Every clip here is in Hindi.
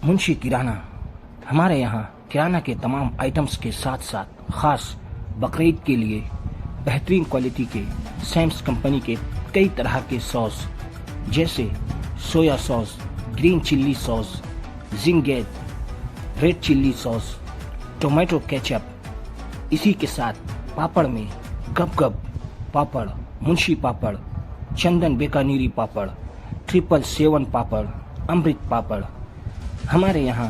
मुंशी किराना। हमारे यहाँ किराना के तमाम आइटम्स के साथ साथ ख़ास बकरीद के लिए बेहतरीन क्वालिटी के सैम्स कंपनी के कई तरह के सॉस जैसे soya sauce, green chilli sauce, जिंगेट, red chilli sauce, tomato ketchup, इसी के साथ पापड़ में गप गप पापड़, मुंशी पापड़, चंदन बीकानेरी पापड़, 777 पापड़, अमृत पापड़। हमारे यहाँ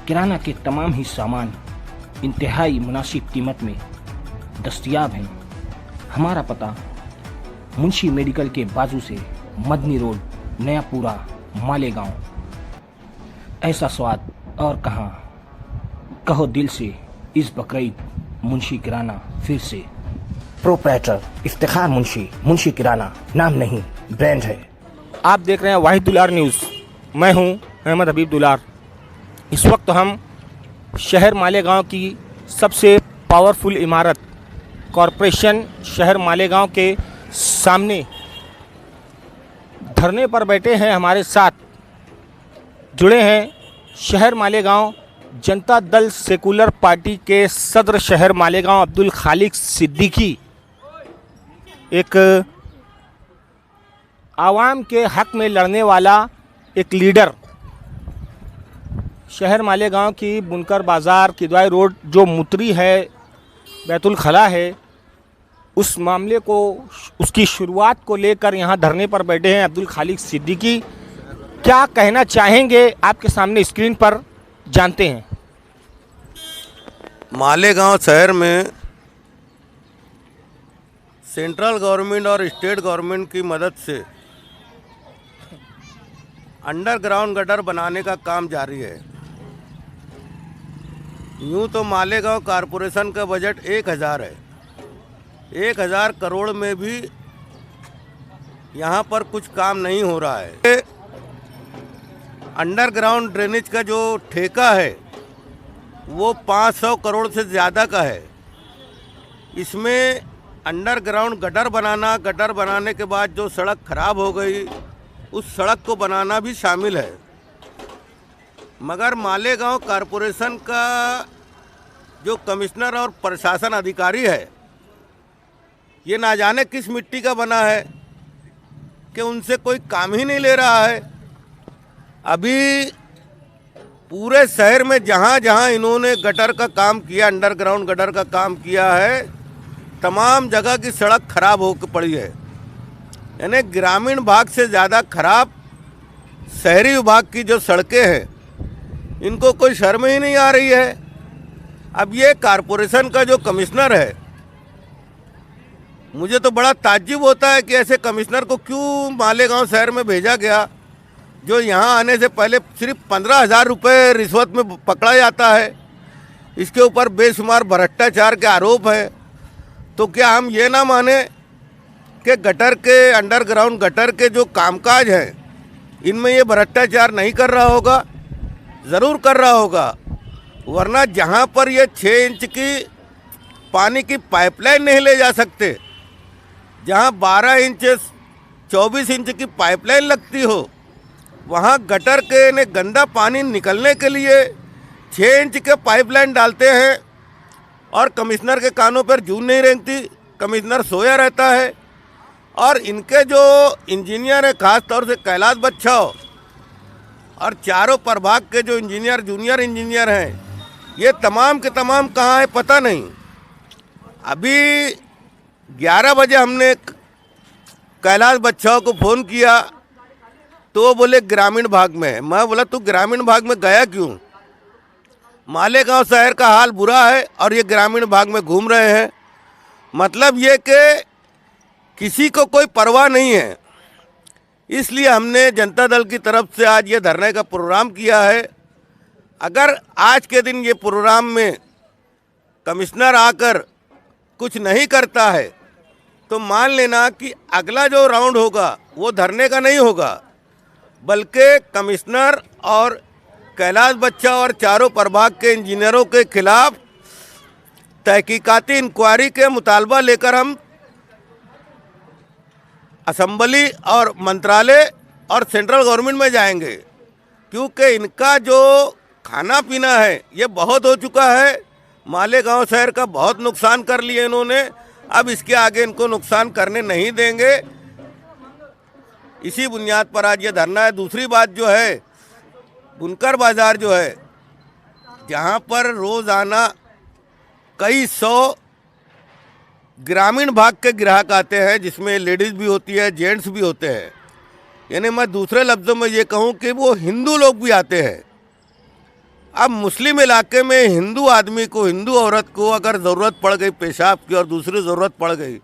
किराना के तमाम ही सामान इंतहाई मुनासिब कीमत में दस्तयाब हैं। हमारा पता मुंशी मेडिकल के बाजू से मदनी रोड, नयापुरा, मालेगांव। ऐसा स्वाद और कहाँ, कहो दिल से इस बकरीद मुंशी किराना फिर से। प्रोप्राइटर इफ्तिखार मुंशी, मुंशी किराना नाम नहीं ब्रांड है। आप देख रहे हैं वाहिद दुलार न्यूज़। मैं हूं अहमद हबीब दुलार। इस वक्त हम शहर मालेगांव की सबसे पावरफुल इमारत कॉरपोरेशन शहर मालेगांव के सामने धरने पर बैठे हैं। हमारे साथ जुड़े हैं शहर मालेगांव जनता दल सेकुलर पार्टी के सदर शहर मालेगांव अब्दुल खालिक सिद्दीकी, एक आवाम के हक में लड़ने वाला एक लीडर। शहर मालेगांव की बुनकर बाज़ार, किदवाई रोड जो मुतरी है, बैतुल खला है, उस मामले को, उसकी शुरुआत को लेकर यहाँ धरने पर बैठे हैं अब्दुल खालिक सिद्दीकी। क्या कहना चाहेंगे आपके सामने स्क्रीन पर जानते हैं। मालेगांव शहर में सेंट्रल गवर्नमेंट और स्टेट गवर्नमेंट की मदद से अंडरग्राउंड गटर बनाने का काम जारी है। यूँ तो मालेगांव कॉरपोरेशन का बजट 1000 है। 1000 करोड़ में भी यहाँ पर कुछ काम नहीं हो रहा है। अंडरग्राउंड ड्रेनेज का जो ठेका है वो 500 करोड़ से ज़्यादा का है। इसमें अंडरग्राउंड गटर बनाने के बाद जो सड़क खराब हो गई उस सड़क को बनाना भी शामिल है। मगर मालेगांव कॉरपोरेशन का जो कमिश्नर और प्रशासन अधिकारी है, ये ना जाने किस मिट्टी का बना है कि उनसे कोई काम ही नहीं ले रहा है। अभी पूरे शहर में जहाँ जहाँ इन्होंने गटर का काम किया, अंडरग्राउंड गटर का काम किया है, तमाम जगह की सड़क खराब हो पड़ी है। यानी ग्रामीण भाग से ज़्यादा खराब शहरी विभाग की जो सड़कें हैं, इनको कोई शर्म ही नहीं आ रही है। अब ये कॉरपोरेशन का जो कमिश्नर है, मुझे तो बड़ा ताज्जुब होता है कि ऐसे कमिश्नर को क्यों मालेगांव शहर में भेजा गया, जो यहाँ आने से पहले सिर्फ 15,000 रुपये रिश्वत में पकड़ा जाता है। इसके ऊपर बेशुमार भ्रष्टाचार के आरोप है। तो क्या हम ये ना माने कि गटर के, अंडरग्राउंड गटर के जो कामकाज हैं, इनमें ये भ्रष्टाचार नहीं कर रहा होगा? ज़रूर कर रहा होगा। वरना जहाँ पर ये 6 इंच की पानी की पाइपलाइन नहीं ले जा सकते, जहाँ 12 इंच 24 इंच की पाइपलाइन लगती हो, वहाँ गटर के ने गंदा पानी निकलने के लिए 6 इंच के पाइपलाइन डालते हैं और कमिश्नर के कानों पर जून नहीं रेंगती। कमिश्नर सोया रहता है। और इनके जो इंजीनियर है, ख़ास तौर से कैलाश बच्छाव और चारों प्रभाग के जो इंजीनियर, जूनियर इंजीनियर हैं, ये तमाम के तमाम कहाँ है पता नहीं। अभी 11 बजे हमने कैलाश बच्छाव को फ़ोन किया तो वो बोले ग्रामीण भाग में है। मैं बोला तू ग्रामीण भाग में गया क्यों? मालेगांव शहर का हाल बुरा है और ये ग्रामीण भाग में घूम रहे हैं। मतलब ये कि किसी को कोई परवाह नहीं है। इसलिए हमने जनता दल की तरफ से आज ये धरने का प्रोग्राम किया है। अगर आज के दिन ये प्रोग्राम में कमिश्नर आकर कुछ नहीं करता है तो मान लेना कि अगला जो राउंड होगा वो धरने का नहीं होगा, बल्कि कमिश्नर और कैलाश बच्छा और चारों प्रभाग के इंजीनियरों के खिलाफ तहकीकाती इंक्वायरी के मुतालबा लेकर हम असेंबली और मंत्रालय और सेंट्रल गवर्नमेंट में जाएंगे। क्योंकि इनका जो खाना पीना है ये बहुत हो चुका है। मालेगांव शहर का बहुत नुकसान कर लिया इन्होंने, अब इसके आगे इनको नुकसान करने नहीं देंगे। इसी बुनियाद पर आज ये धरना है। दूसरी बात जो है, बुनकर बाजार जो है, जहाँ पर रोज़ाना कई सौ ग्रामीण भाग के ग्राहक आते हैं, जिसमें लेडीज़ भी होती है, जेंट्स भी होते हैं, यानी मैं दूसरे लफ्ज़ों में ये कहूँ कि वो हिंदू लोग भी आते हैं। अब मुस्लिम इलाके में हिंदू आदमी को, हिंदू औरत को अगर ज़रूरत पड़ गई पेशाब की और दूसरी ज़रूरत पड़ गई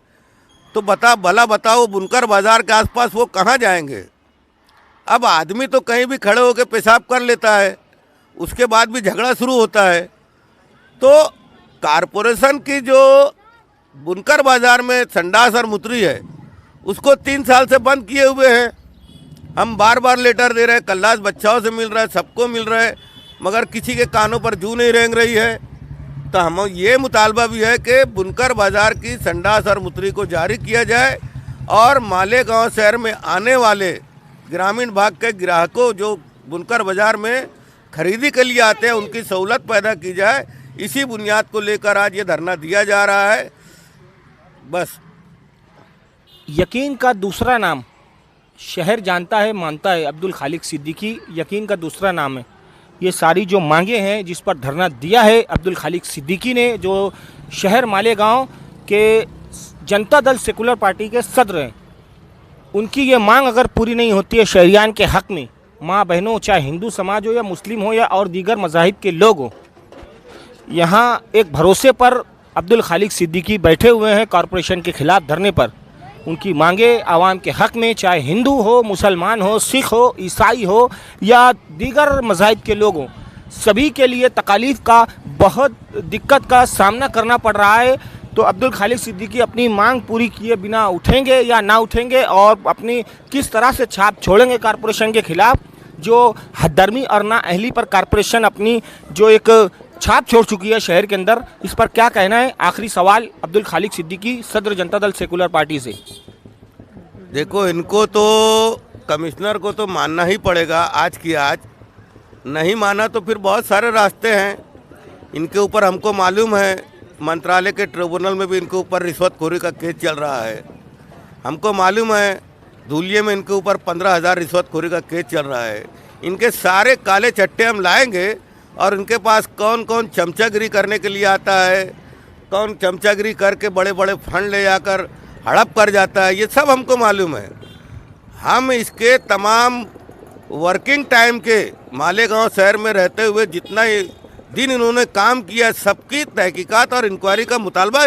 तो भला बताओ बुनकर बाज़ार के आसपास वो कहाँ जाएंगे। अब आदमी तो कहीं भी खड़े होकर पेशाब कर लेता है, उसके बाद भी झगड़ा शुरू होता है। तो कारपोरेशन की जो बुनकर बाज़ार में संडास और मूत्री है उसको 3 साल से बंद किए हुए हैं। हम बार बार लेटर दे रहे हैं, कल्लास बच्चाओं से मिल रहा है, सबको मिल रहा है, मगर किसी के कानों पर जू नहीं रेंग रही है। तो हम ये मुतालबा भी है कि बुनकर बाज़ार की संडास और मूत्री को जारी किया जाए और मालेगांव शहर में आने वाले ग्रामीण भाग के ग्राहकों जो बुनकर बाज़ार में खरीदी के लिए आते हैं उनकी सहूलत पैदा की जाए। इसी बुनियाद को लेकर आज ये धरना दिया जा रहा है। बस यकीन का दूसरा नाम शहर जानता है, मानता है, अब्दुल खालिक सिद्दीकी यकीन का दूसरा नाम है। ये सारी जो मांगे हैं जिस पर धरना दिया है अब्दुल खालिक सिद्दीकी ने, जो शहर मालेगांव के जनता दल सेकुलर पार्टी के सदर हैं, उनकी ये मांग अगर पूरी नहीं होती है शहरियान के हक़ में, माँ बहनों, चाहे हिंदू समाज हो या मुस्लिम हो या और दीगर मज़ाहिब के लोग हो, यहाँ एक भरोसे पर अब्दुल खालिक सिद्दीकी बैठे हुए हैं कॉरपोरेशन के खिलाफ धरने पर। उनकी मांगे आवाम के हक़ में, चाहे हिंदू हो, मुसलमान हो, सिख हो, ईसाई हो या दीगर मज़ाहिब के लोग हों, सभी के लिए तकालीफ का बहुत दिक्कत का सामना करना पड़ रहा है। तो अब्दुल खालिक सिद्दीकी अपनी मांग पूरी किए बिना उठेंगे या ना उठेंगे और अपनी किस तरह से छाप छोड़ेंगे कॉरपोरेशन के खिलाफ, जो हदर्मी और नाअहली पर कॉरपोरेशन अपनी जो एक छाप छोड़ चुकी है शहर के अंदर, इस पर क्या कहना है? आखिरी सवाल अब्दुल खालिक सिद्दीकी, सदर जनता दल सेकुलर पार्टी से। देखो, इनको तो कमिश्नर को तो मानना ही पड़ेगा, आज की आज। नहीं माना तो फिर बहुत सारे रास्ते हैं इनके ऊपर। हमको मालूम है मंत्रालय के ट्रिब्यूनल में भी इनके ऊपर रिश्वतखोरी का केस चल रहा है। हमको मालूम है धूलिये में इनके ऊपर 15,000 रिश्वतखोरी का केस चल रहा है। इनके सारे काले चट्टे हम लाएंगे और इनके पास कौन कौन चमचागिरी करने के लिए आता है, कौन चमचागिरी करके बड़े बड़े फंड ले जाकर हड़प कर जाता है, ये सब हमको मालूम है। हम इसके तमाम वर्किंग टाइम के मालेगांव शहर में रहते हुए जितना दिन इन्होंने काम किया, सबकी तहकीकात और इंक्वायरी का मुतालबा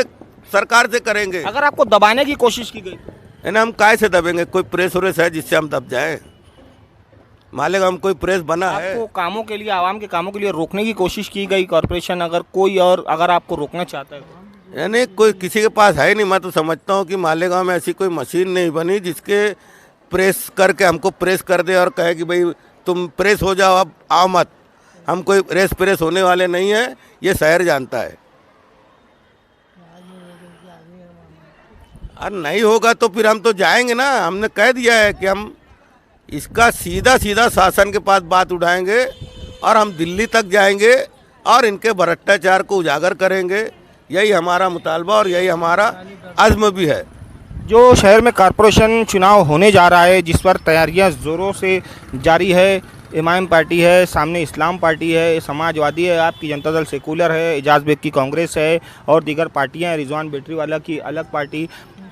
सरकार से करेंगे। अगर आपको दबाने की कोशिश की गई है ना, हम काय से दबेंगे? कोई प्रेस व्रेस है जिससे हम दब जाएं? मालेगांव में कोई प्रेस बना है? आपको कामों के लिए, आवाम के कामों के लिए रोकने की कोशिश की गई कॉरपोरेशन, अगर कोई और अगर आपको रोकना चाहता है? यानी कोई किसी के पास है नहीं। मैं तो समझता हूँ कि मालेगांव में ऐसी कोई मशीन नहीं बनी जिसके प्रेस करके हमको प्रेस कर दे और कहे कि भाई तुम प्रेस हो जाओ, अब आओ मत। हम कोई प्रेस होने वाले नहीं हैं, ये शहर जानता है। और नहीं होगा तो फिर हम तो जाएंगे ना। हमने कह दिया है कि हम इसका सीधा शासन के पास बात उठाएंगे और हम दिल्ली तक जाएंगे और इनके भ्रष्टाचार को उजागर करेंगे। यही हमारा मुतालबा और यही हमारा अज़्म भी है। जो शहर में कॉरपोरेशन चुनाव होने जा रहा है, जिस पर तैयारियां ज़ोरों से जारी है, इमाम पार्टी है, सामने इस्लाम पार्टी है, समाजवादी है, आपकी जनता दल सेकुलर है, एजाज बेग की कांग्रेस है और दीगर पार्टियां, रिजवान बैटरीवाला की अलग पार्टी,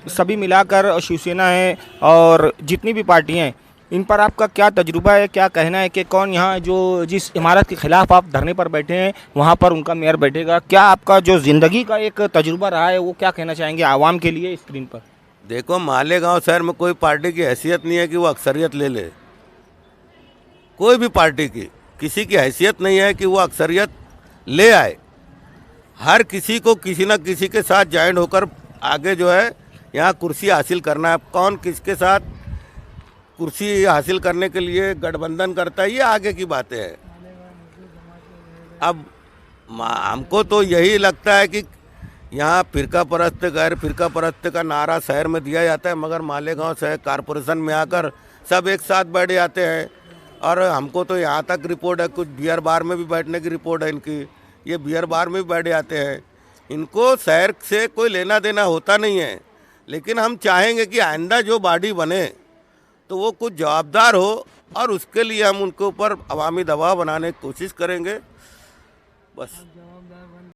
सभी मिलाकर शिवसेना है और जितनी भी पार्टियां हैं, इन पर आपका क्या तजुर्बा है? क्या कहना है कि कौन यहाँ जो जिस इमारत के ख़िलाफ़ आप धरने पर बैठे हैं वहाँ पर उनका मेयर बैठेगा? क्या आपका जो ज़िंदगी का एक तजुर्बा रहा है वो क्या कहना चाहेंगे आवाम के लिए स्क्रीन पर? देखो, मालेगांव शहर में कोई पार्टी की हैसियत नहीं है कि वो अक्सरियत ले ले। कोई भी पार्टी की किसी की हैसियत नहीं है कि वो अक्सरियत ले आए। हर किसी को किसी न किसी के साथ जॉइंट होकर आगे जो है यहाँ कुर्सी हासिल करना है। कौन किसके साथ कुर्सी हासिल करने के लिए गठबंधन करता है, ये आगे की बातें हैं। अब हमको तो यही लगता है कि यहाँ फ़िरका परस्त, गैर फ़िरका परस्त का नारा शहर में दिया जाता है, मगर मालेगांव शहर कॉरपोरेशन में आकर सब एक साथ बैठ जाते हैं और हमको तो यहाँ तक रिपोर्ट है, कुछ बियर बार में भी बैठने की रिपोर्ट है इनकी, ये बियर बार में भी बैठ जाते हैं। इनको शहर से कोई लेना देना होता नहीं है, लेकिन हम चाहेंगे कि आइंदा जो बॉडी बने तो वो कुछ जवाबदार हो, और उसके लिए हम उनके ऊपर अवामी दबाव बनाने की कोशिश करेंगे बस।